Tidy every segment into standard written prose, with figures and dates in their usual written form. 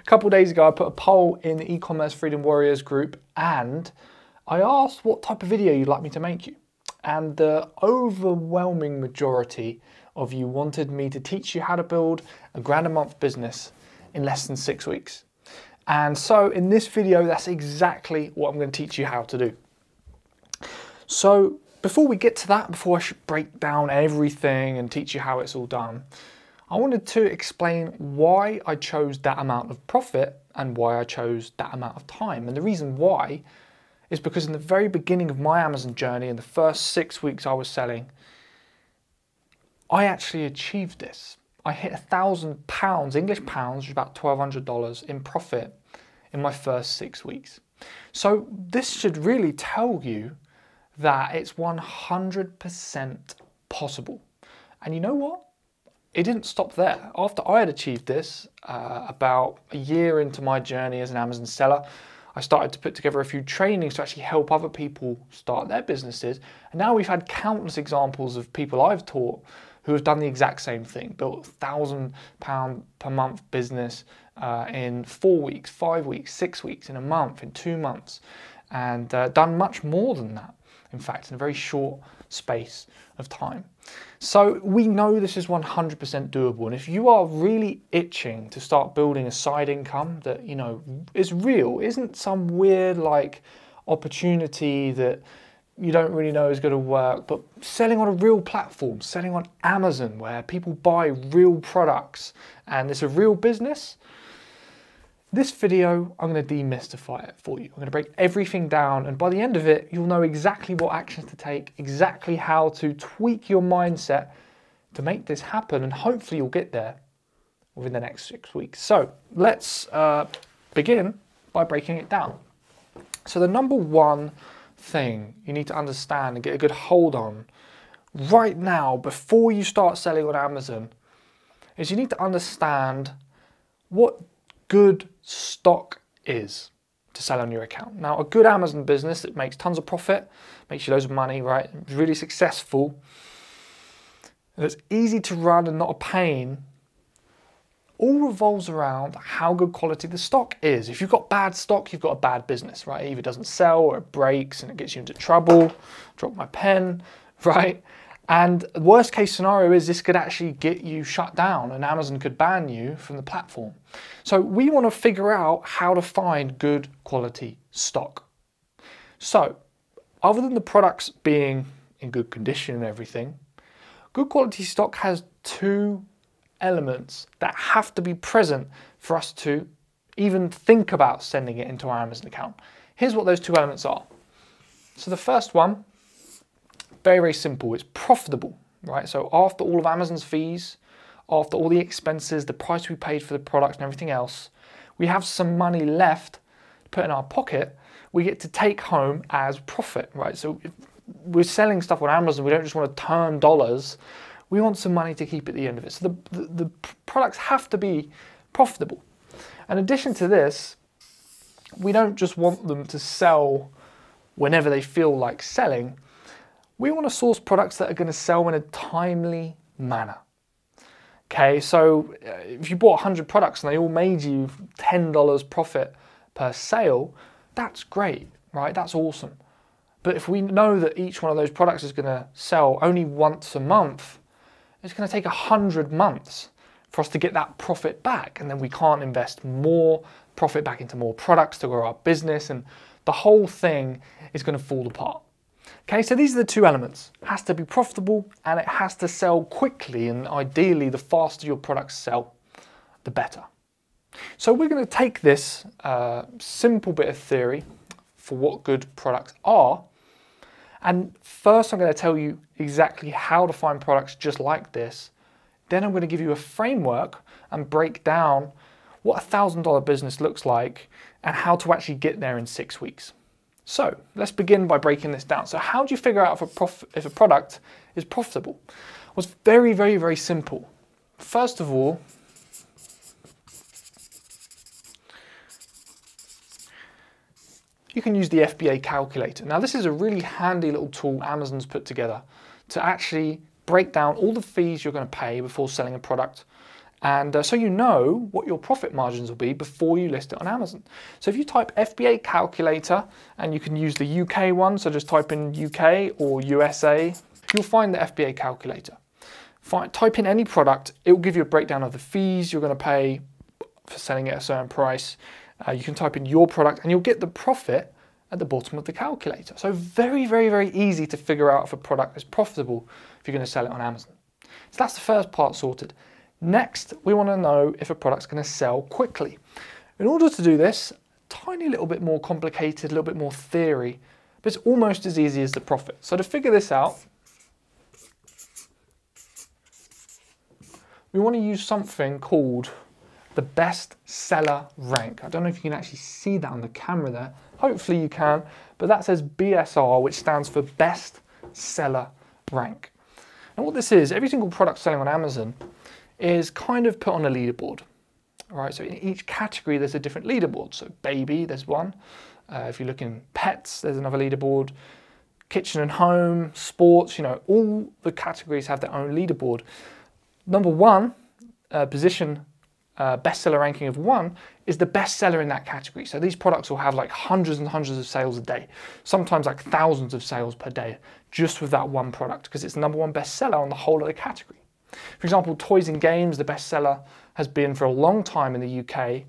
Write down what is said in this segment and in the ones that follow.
couple of days ago, I put a poll in the e-commerce Freedom Warriors group and I asked what type of video you'd like me to make you. And the overwhelming majority of you wanted me to teach you how to build a grand a month business in less than 6 weeks. And so in this video, that's exactly what I'm going to teach you how to do. So before we get to that, before I should break down everything and teach you how it's all done, I wanted to explain why I chose that amount of profit and why I chose that amount of time. And the reason why is because in the very beginning of my Amazon journey, in the first 6 weeks I was selling, I actually achieved this. I hit £1,000, English pounds, which is about $1,200 in profit in my first 6 weeks. So this should really tell you that it's 100% possible. And you know what? It didn't stop there. After I had achieved this, about a year into my journey as an Amazon seller, I started to put together a few trainings to actually help other people start their businesses. And now we've had countless examples of people I've taught who have done the exact same thing, built £1,000 per month business in 4 weeks, 5 weeks, 6 weeks, in a month, in 2 months, and done much more than that, in fact, in a very short space of time. So we know this is 100% doable, and if you are really itching to start building a side income that, you know, is real, isn't some weird like opportunity that you don't really know is going to work, but selling on a real platform, selling on Amazon where people buy real products and it's a real business, this video, I'm going to demystify it for you. I'm going to break everything down, and by the end of it, you'll know exactly what actions to take, exactly how to tweak your mindset to make this happen, and hopefully you'll get there within the next 6 weeks. So let's begin by breaking it down. So the number one thing you need to understand and get a good hold on right now before you start selling on Amazon is you need to understand what good stock is to sell on your account. Now, a good Amazon business that makes tons of profit, makes you loads of money, right? It's really successful, and it's easy to run and not a pain, all revolves around how good quality the stock is. If you've got bad stock, you've got a bad business, right? It either doesn't sell or it breaks and it gets you into trouble. Drop my pen, right? And the worst case scenario is this could actually get you shut down and Amazon could ban you from the platform. So we want to figure out how to find good quality stock. So other than the products being in good condition and everything, good quality stock has two elements that have to be present for us to even think about sending it into our Amazon account. Here's what those two elements are. So the first one, very, very simple. It's profitable, right? So after all of Amazon's fees, after all the expenses, the price we paid for the product and everything else, we have some money left to put in our pocket. We get to take home as profit, right? So if we're selling stuff on Amazon, we don't just want to turn dollars. We want some money to keep at the end of it. So the products have to be profitable. In addition to this, we don't just want them to sell whenever they feel like selling. We want to source products that are going to sell in a timely manner. Okay, so if you bought 100 products and they all made you $10 profit per sale, that's great, right? That's awesome. But if we know that each one of those products is going to sell only once a month, it's going to take 100 months for us to get that profit back. And then we can't invest more profit back into more products to grow our business. And the whole thing is going to fall apart. Okay, so these are the two elements. It has to be profitable and it has to sell quickly. And ideally, the faster your products sell, the better. So we're going to take this simple bit of theory for what good products are. And first I'm going to tell you exactly how to find products just like this. Then I'm going to give you a framework and break down what a $1,000 business looks like and how to actually get there in 6 weeks. So let's begin by breaking this down. So how do you figure out if a product is profitable? Well, it's very, very, very simple. First of all, you can use the FBA calculator. Now this is a really handy little tool Amazon's put together to actually break down all the fees you're going to pay before selling a product And so you know what your profit margins will be before you list it on Amazon. So if you type FBA calculator, and you can use the UK one, so just type in UK or USA, you'll find the FBA calculator. Type in any product, it will give you a breakdown of the fees you're going to pay for selling it at a certain price. You can type in your product and you'll get the profit at the bottom of the calculator. So very, very, very easy to figure out if a product is profitable if you're going to sell it on Amazon. So that's the first part sorted. Next, we want to know if a product's going to sell quickly. In order to do this, tiny little bit more complicated, a little bit more theory, but it's almost as easy as the profit. So to figure this out, we want to use something called the best seller rank. I don't know if you can actually see that on the camera there. Hopefully you can, but that says BSR, which stands for best seller rank. And what this is, every single product selling on Amazon is kind of put on a leaderboard. All right, so in each category, there's a different leaderboard. So baby, there's one. If you look in pets, there's another leaderboard. Kitchen and home, sports, you know, all the categories have their own leaderboard. Number one position, bestseller ranking of 1 is the best seller in that category. So these products will have like hundreds and hundreds of sales a day, sometimes like thousands of sales per day, just with that one product, because it's the #1 bestseller on the whole of the category. For example, toys and games, the bestseller has been for a long time in the UK.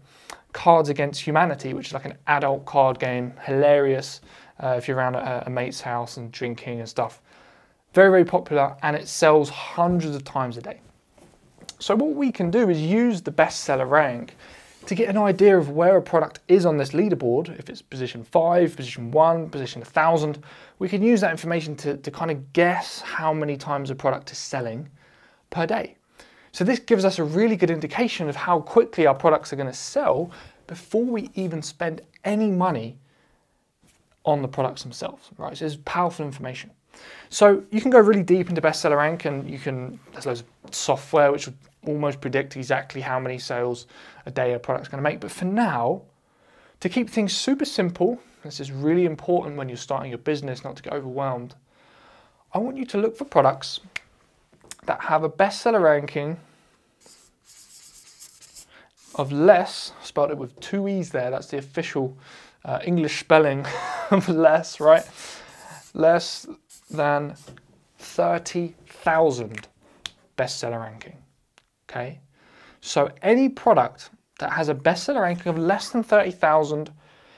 Cards Against Humanity, which is like an adult card game, hilarious if you're around at a mate's house and drinking and stuff. Very, very popular, and it sells hundreds of times a day. So what we can do is use the bestseller rank to get an idea of where a product is on this leaderboard. If it's position 5, position 1, position 1000, we can use that information to kind of guess how many times a product is selling per day. So this gives us a really good indication of how quickly our products are going to sell before we even spend any money on the products themselves, right? So it's powerful information. So you can go really deep into bestseller rank, and there's loads of software which would almost predict exactly how many sales a day a product's going to make. But for now, to keep things super simple, this is really important when you're starting your business, not to get overwhelmed, I want you to look for products that have a bestseller ranking of less, spelled it with 2 E's there, that's the official English spelling of less, right? Less than 30,000 bestseller ranking, okay? So any product that has a bestseller ranking of less than 30,000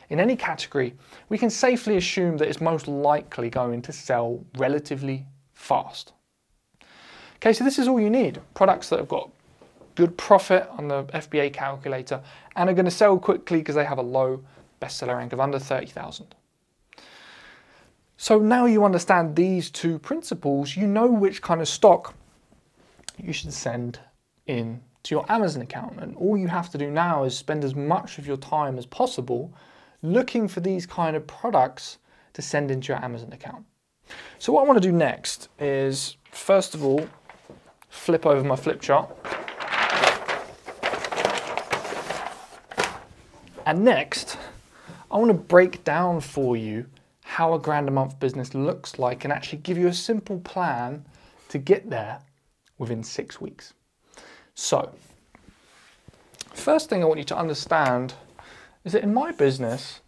in any category, we can safely assume that it's most likely going to sell relatively fast. Okay, so this is all you need. Products that have got good profit on the FBA calculator and are going to sell quickly because they have a low bestseller rank of under 30,000. So now you understand these 2 principles, you know which kind of stock you should send in to your Amazon account. And all you have to do now is spend as much of your time as possible looking for these kind of products to send into your Amazon account. So what I want to do next is, first of all, flip over my flip chart. And next, I want to break down for you how a grand a month business looks like and actually give you a simple plan to get there within 6 weeks. So, first thing I want you to understand is that in my business,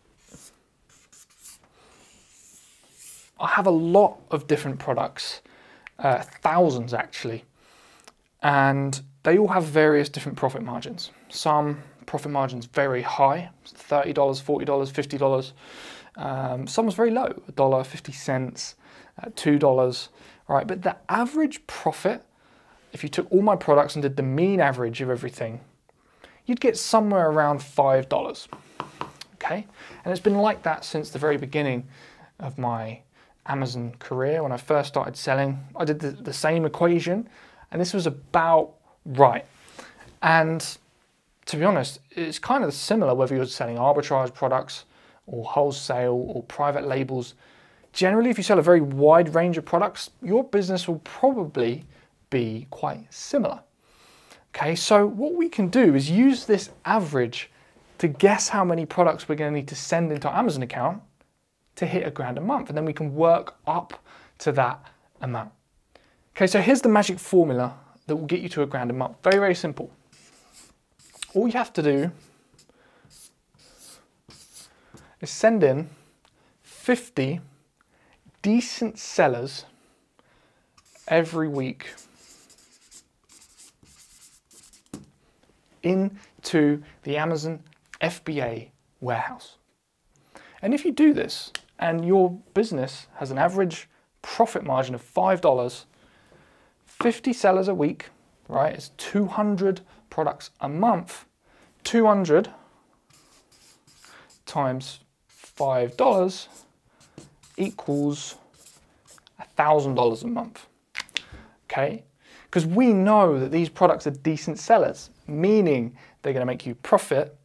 I have a lot of different products, thousands actually, and they all have various different profit margins. Some profit margins very high, $30, $40, $50. Some's very low, $1, 50 cents, $2, right? But the average profit, if you took all my products and did the mean average of everything, you'd get somewhere around $5, okay? And it's been like that since the very beginning of my Amazon career. When I first started selling, I did the same equation, and this was about right. And to be honest, it's kind of similar whether you're selling arbitrage products or wholesale or private labels. Generally, if you sell a very wide range of products, your business will probably be quite similar. Okay, so what we can do is use this average to guess how many products we're going to need to send into our Amazon account to hit $1,000 a month, and then we can work up to that amount. Okay, so here's the magic formula that will get you to $1,000 a month. Very, very simple. all you have to do is send in 50 decent sellers every week into the Amazon FBA warehouse. And if you do this and your business has an average profit margin of $5, 50 sellers a week, right? It's 200 products a month. 200 times $5 equals $1,000 a month. Okay? Because we know that these products are decent sellers, meaning they're going to make you profit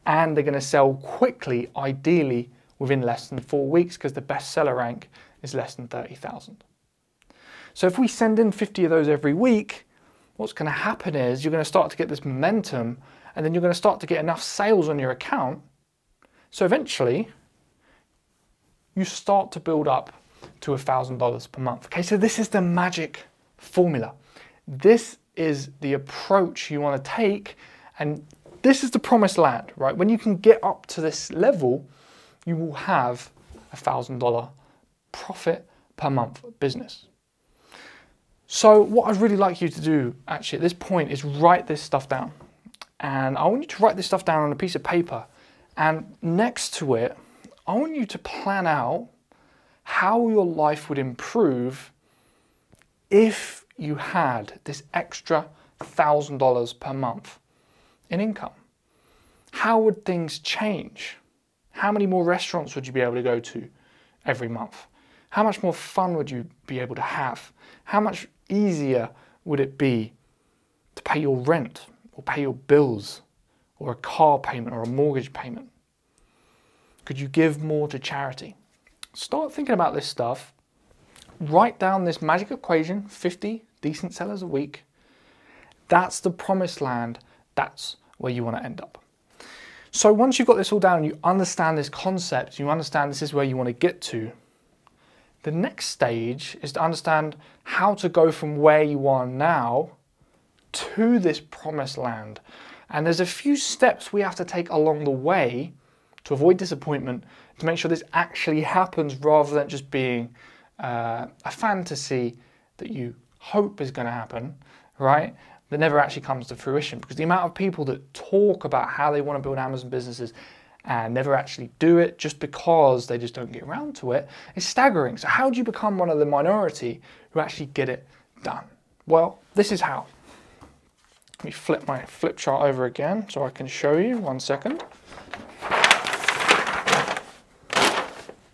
and they're going to sell quickly, ideally within less than 4 weeks, because the best seller rank is less than 30,000. So if we send in 50 of those every week, what's going to happen is you're going to start to get this momentum, and then you're going to start to get enough sales on your account. So eventually you start to build up to $1,000 per month. Okay, so this is the magic formula. This is the approach you want to take, and this is the promised land, right? When you can get up to this level, you will have $1,000 profit per month business. So what I'd really like you to do actually at this point is write this stuff down. And I want you to write this stuff down on a piece of paper. And next to it, I want you to plan out how your life would improve if you had this extra $1,000 per month in income. How would things change? How many more restaurants would you be able to go to every month? How much more fun would you be able to have? How much easier would it be to pay your rent or pay your bills or a car payment or a mortgage payment? Could you give more to charity? Start thinking about this stuff. Write down this magic equation, 50 decent sellers a week. That's the promised land. That's where you want to end up. So once you've got this all down, you understand this concept, you understand this is where you want to get to, the next stage is to understand how to go from where you are now to this promised land. And there's a few steps we have to take along the way to avoid disappointment, to make sure this actually happens rather than just being a fantasy that you hope is going to happen, right? That never actually comes to fruition, because the amount of people that talk about how they want to build Amazon businesses and never actually do it just because they just don't get around to it is staggering. So how do you become one of the minority who actually get it done? Well, this is how. Let me flip my flip chart over again so I can show you. 1 second.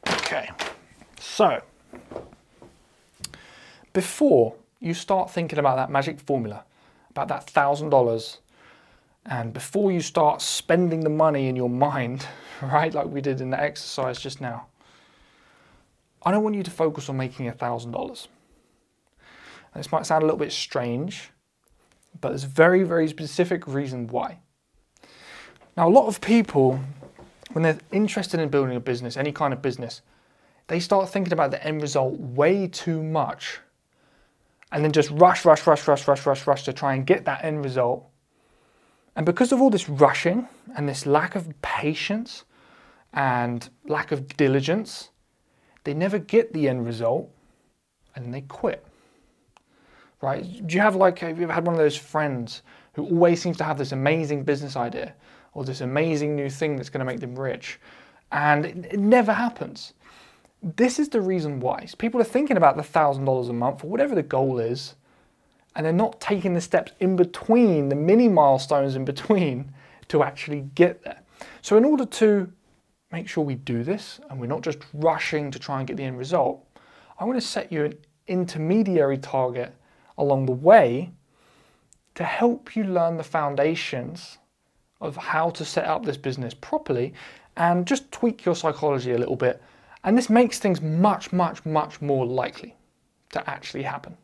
Okay, so before you start thinking about that magic formula, about that $1,000, and before you start spending the money in your mind, right, like we did in the exercise just now, I don't want you to focus on making $1,000. This might sound a little bit strange, but there's a very, very specific reason why. Now, a lot of people, when they're interested in building a business, any kind of business, they start thinking about the end result way too much, and then just rush to try and get that end result. And because of all this rushing and this lack of patience and lack of diligence, they never get the end result and they quit. Right? Do you have have you ever had one of those friends who always seems to have this amazing business idea or this amazing new thing that's going to make them rich, and it never happens? This is the reason why. So people are thinking about the $1,000 a month or whatever the goal is, and they're not taking the steps in between, the mini milestones in between, to actually get there. So in order to make sure we do this, and we're not just rushing to try and get the end result, I want to set you an intermediary target along the way to help you learn the foundations of how to set up this business properly and just tweak your psychology a little bit. And this makes things much more likely to actually happen.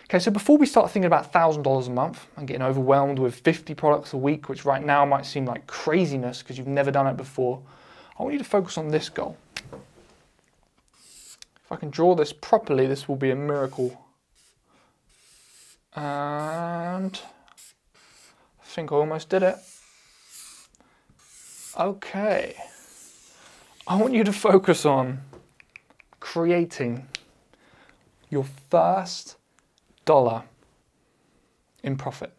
Okay, so before we start thinking about $1,000 a month and getting overwhelmed with 50 products a week, which right now might seem like craziness because you've never done it before, I want you to focus on this goal. If I can draw this properly, this will be a miracle. And I think I almost did it. Okay. I want you to focus on creating your first dollar in profit.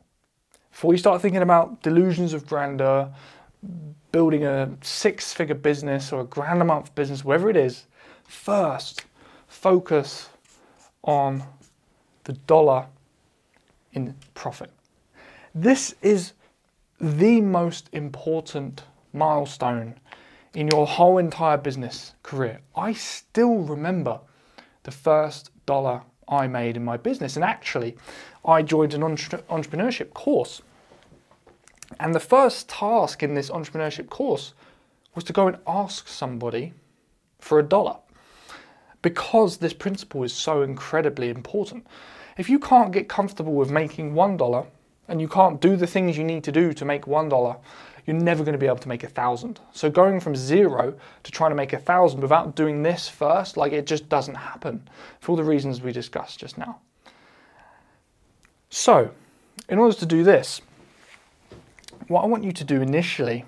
Before you start thinking about delusions of grandeur, building a 6-figure business or a grand a month business, whatever it is, first focus on the dollar in profit. This is the most important milestone in your whole entire business career. I still remember the first dollar I made in my business, and actually I joined an entrepreneurship course, and the first task in this entrepreneurship course was to go and ask somebody for $1, because this principle is so incredibly important. If you can't get comfortable with making $1 and you can't do the things you need to do to make $1, you're never going to be able to make 1,000. So going from 0 to trying to make 1,000 without doing this first, like, it just doesn't happen for all the reasons we discussed just now. So in order to do this, what I want you to do initially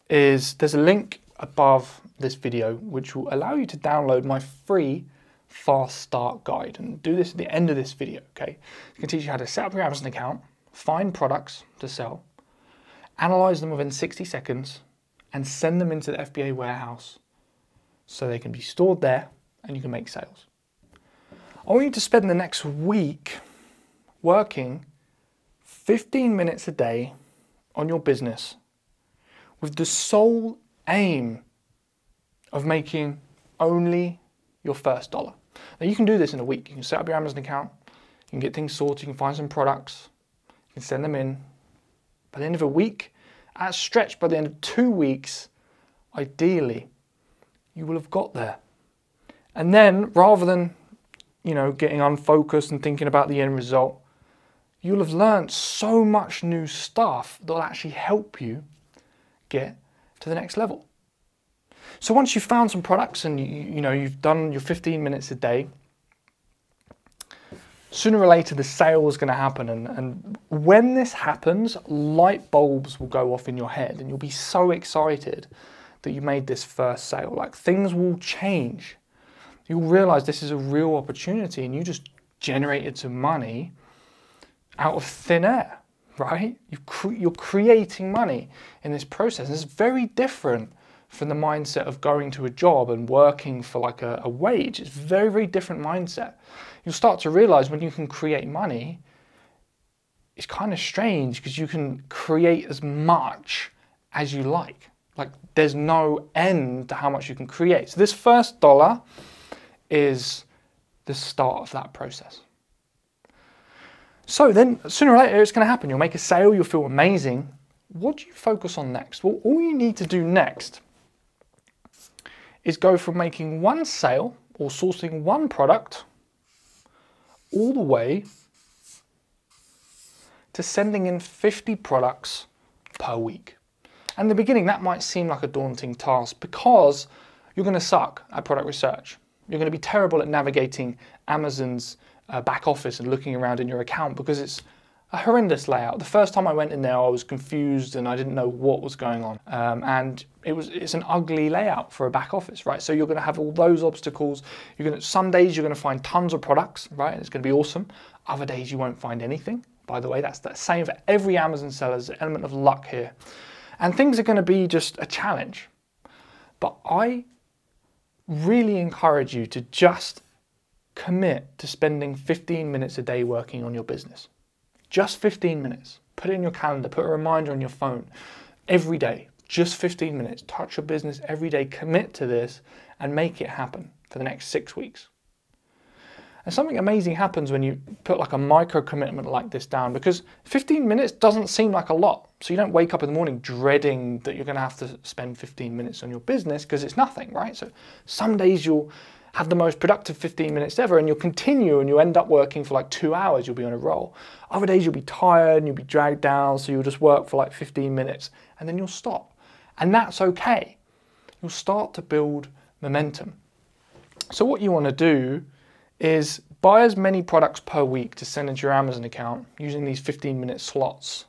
is, there's a link above this video which will allow you to download my free fast start guide, and do this at the end of this video, okay? It's going to teach you how to set up your Amazon account, find products to sell, analyze them within 60 seconds, and send them into the FBA warehouse so they can be stored there and you can make sales. I want you to spend the next week working 15 minutes a day on your business with the sole aim of making only your first $1. Now, you can do this in a week. You can set up your Amazon account, you can get things sorted, you can find some products, you can send them in. By the end of a week, at stretch, by the end of 2 weeks, ideally, you will have got there. And then, rather than, getting unfocused and thinking about the end result, you'll have learned so much new stuff that will actually help you get to the next level. So once you've found some products and you've done your 15 minutes a day, sooner or later the sale is going to happen, and when this happens, light bulbs will go off in your head and you'll be so excited that you made this first sale. Like, things will change. You'll realize this is a real opportunity and you just generated some money out of thin air, right? You're creating money in this process. And it's very different from the mindset of going to a job and working for like a wage. It's a very, very different mindset. You'll start to realize when you can create money, it's kind of strange because you can create as much as you like. Like, there's no end to how much you can create. So this first $1 is the start of that process. So then sooner or later it's going to happen. You'll make a sale, you'll feel amazing. What do you focus on next? Well, all you need to do next is go from making one sale or sourcing one product all the way to sending in 50 products per week. And in the beginning, that might seem like a daunting task because you're going to suck at product research. You're going to be terrible at navigating Amazon's back office and looking around in your account because it's a horrendous layout. The first time I went in there, I was confused and I didn't know what was going on. And it's an ugly layout for a back office, right? So you're going to have all those obstacles. Some days you're going to find tons of products, right? And it's going to be awesome. Other days you won't find anything. By the way, that's the same for every Amazon seller. There's an element of luck here. And things are going to be just a challenge. But I really encourage you to just commit to spending 15 minutes a day working on your business. Just 15 minutes. Put it in your calendar, put a reminder on your phone every day. Just 15 minutes. Touch your business every day. Commit to this and make it happen for the next 6 weeks. And something amazing happens when you put like a micro commitment like this down, because 15 minutes doesn't seem like a lot. So you don't wake up in the morning dreading that you're going to have to spend 15 minutes on your business because it's nothing, right? So some days you'll have the most productive 15 minutes ever and you'll continue and you'll end up working for like 2 hours, you'll be on a roll. Other days you'll be tired and you'll be dragged down, so you'll just work for like 15 minutes and then you'll stop. And that's okay. You'll start to build momentum. So what you want to do is buy as many products per week to send into your Amazon account using these 15-minute slots.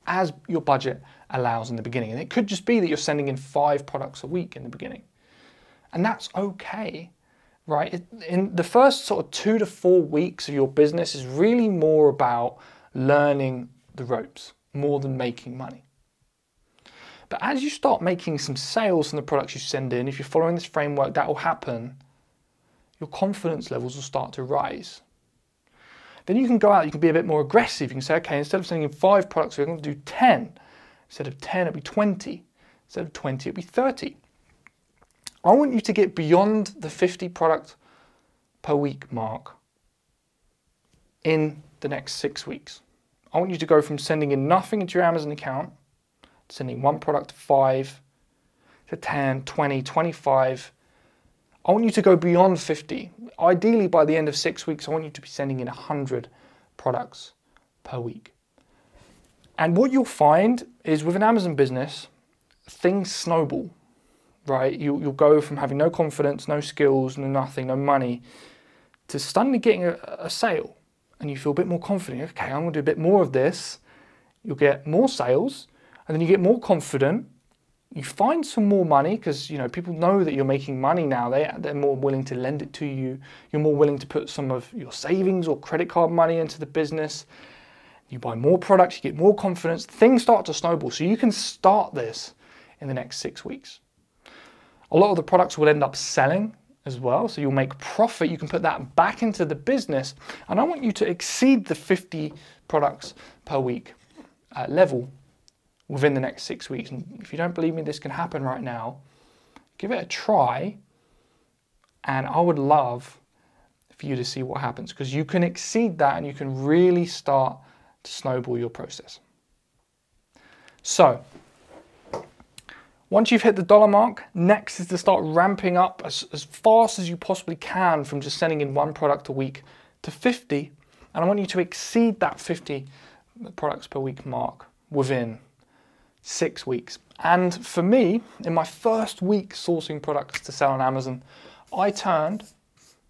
as your budget allows in the beginning. And it could just be that you're sending in 5 products a week in the beginning. And that's okay, right? In the first sort of 2 to 4 weeks of your business is really more about learning the ropes more than making money. But as you start making some sales from the products you send in, if you're following this framework, that will happen. Your confidence levels will start to rise. Then you can go out, you can be a bit more aggressive. You can say, okay, instead of sending in 5 products, we're going to do 10. Instead of 10, it'll be 20. Instead of 20, it'll be 30. I want you to get beyond the 50 product per week mark in the next 6 weeks. I want you to go from sending in nothing into your Amazon account, to sending 1 product to 5, to 10, 20, 25. I want you to go beyond 50. Ideally, by the end of 6 weeks, I want you to be sending in 100 products per week. And what you'll find is with an Amazon business, things snowball, right? You'll go from having no confidence, no skills, no nothing, no money, to suddenly getting a sale. And you feel a bit more confident. Okay, I'm going to do a bit more of this. You'll get more sales, and then you get more confident. You find some more money because, you know, people know that you're making money now. They're more willing to lend it to you. You're more willing to put some of your savings or credit card money into the business. You buy more products, you get more confidence. Things start to snowball. So you can start this in the next 6 weeks. A lot of the products will end up selling as well. So you'll make profit. You can put that back into the business. And I want you to exceed the 50 products per week level within the next 6 weeks. And if you don't believe me, this can happen right now. Give it a try. And I would love for you to see what happens, because you can exceed that and you can really start to snowball your process. So once you've hit the dollar mark, next is to start ramping up as fast as you possibly can from just sending in 1 product a week to 50. And I want you to exceed that 50 products per week mark within 6 weeks. And for me, in my first week sourcing products to sell on Amazon, I turned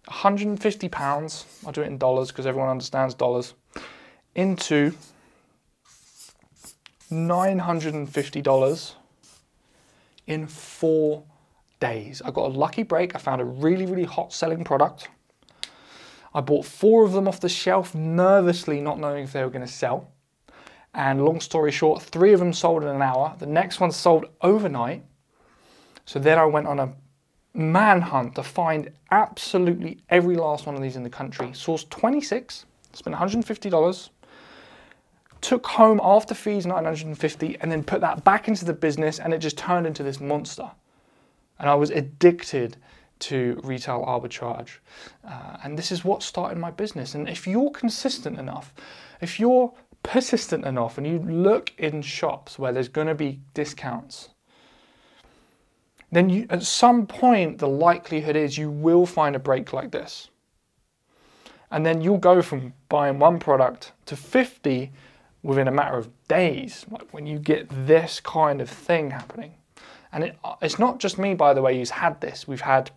£150, I'll do it in dollars because everyone understands dollars, into $950 in 4 days. I got a lucky break. I found a really, really hot selling product. I bought 4 of them off the shelf, nervously not knowing if they were going to sell. And long story short, 3 of them sold in an hour. The next one sold overnight. So then I went on a manhunt to find absolutely every last one of these in the country. Sourced 26, spent $150, took home after fees $950, and then put that back into the business, and it just turned into this monster. And I was addicted to retail arbitrage. And this is what started my business. And if you're consistent enough, if you're persistent enough, and you look in shops where there's going to be discounts, then you, at some point, the likelihood is you will find a break like this. And then you'll go from buying 1 product to 50 within a matter of days, like when you get this kind of thing happening. And it's not just me, by the way, who's had this. We've had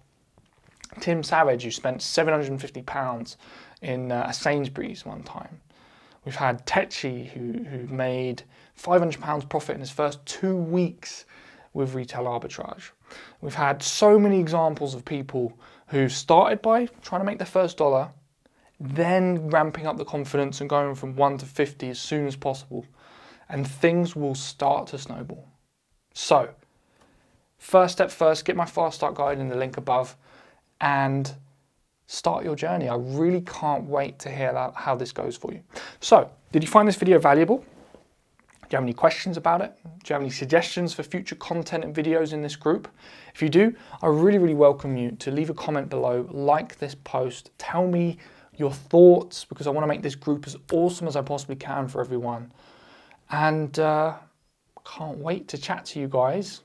Tim Savage, who spent £750 in a Sainsbury's one time. We've had Tetchy, who made £500 profit in his first 2 weeks with retail arbitrage. We've had so many examples of people who started by trying to make their first dollar, then ramping up the confidence and going from 1 to 50 as soon as possible. And things will start to snowball. So, first step first, get my Fast Start guide in the link above and start your journey. I really can't wait to hear how this goes for you. So, did you find this video valuable? Do you have any questions about it? Do you have any suggestions for future content and videos in this group? If you do, I really, really welcome you to leave a comment below, like this post, tell me your thoughts, because I want to make this group as awesome as I possibly can for everyone. And can't wait to chat to you guys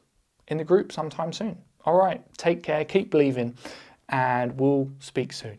in the group sometime soon. All right, take care, keep believing, and we'll speak soon.